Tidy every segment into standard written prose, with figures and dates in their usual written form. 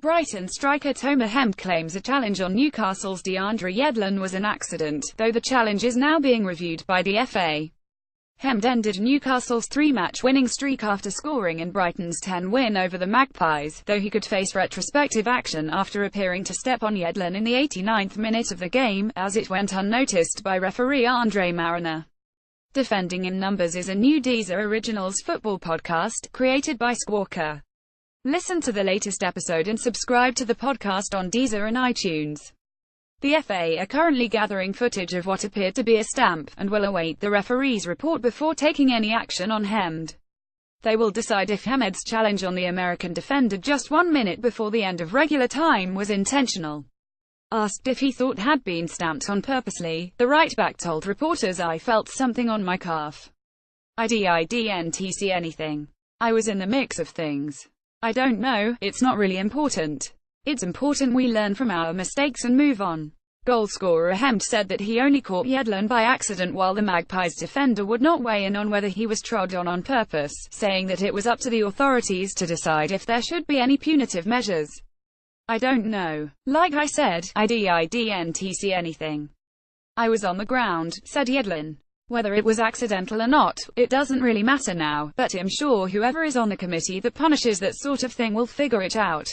Brighton striker Thomas Hemd claims a challenge on Newcastle's DeAndre Yedlin was an accident, though the challenge is now being reviewed by the FA. Hemd ended Newcastle's three-match winning streak after scoring in Brighton's 10 win over the Magpies, though he could face retrospective action after appearing to step on Yedlin in the 89th minute of the game, as it went unnoticed by referee Andre Mariner. Defending in Numbers is a new Deezer Originals football podcast, created by Squawka. Listen to the latest episode and subscribe to the podcast on Deezer and iTunes. The FA are currently gathering footage of what appeared to be a stamp, and will await the referee's report before taking any action on Hemd. They will decide if Hemd's challenge on the American defender just 1 minute before the end of regular time was intentional. Asked if he thought had been stamped on purposely, the right-back told reporters, "I felt something on my calf. I didn't see anything. I was in the mix of things. I don't know, it's not really important. It's important we learn from our mistakes and move on." Goalscorer Hemd said that he only caught Yedlin by accident, while the Magpies defender would not weigh in on whether he was trod on purpose, saying that it was up to the authorities to decide if there should be any punitive measures. "I don't know. Like I said, I didn't see anything. I was on the ground," said Yedlin. "Whether it was accidental or not, it doesn't really matter now, but I'm sure whoever is on the committee that punishes that sort of thing will figure it out."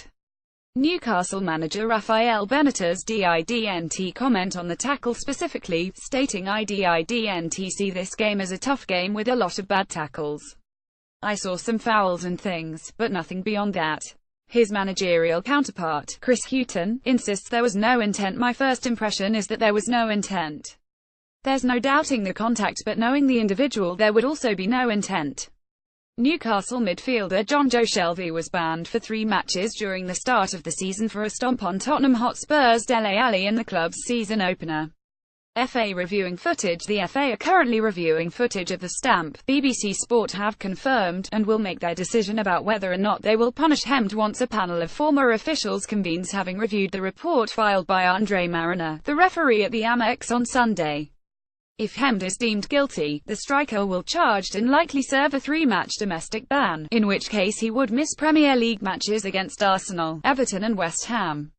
Newcastle manager Rafael Benitez didn't comment on the tackle specifically, stating, "I didn't see this game as a tough game with a lot of bad tackles. I saw some fouls and things, but nothing beyond that." His managerial counterpart, Chris Hughton, insists there was no intent. "My first impression is that there was no intent. There's no doubting the contact, but knowing the individual, there would also be no intent." Newcastle midfielder Jonjo Shelvey was banned for 3 matches during the start of the season for a stomp on Tottenham Hotspur's Dele Alli in the club's season opener. FA reviewing footage. The FA are currently reviewing footage of the stamp, BBC Sport have confirmed, and will make their decision about whether or not they will punish Hemd once a panel of former officials convenes, having reviewed the report filed by Andre Mariner, the referee at the Amex on Sunday. If Hemd is deemed guilty, the striker will charged and likely serve a 3-match domestic ban, in which case he would miss Premier League matches against Arsenal, Everton and West Ham.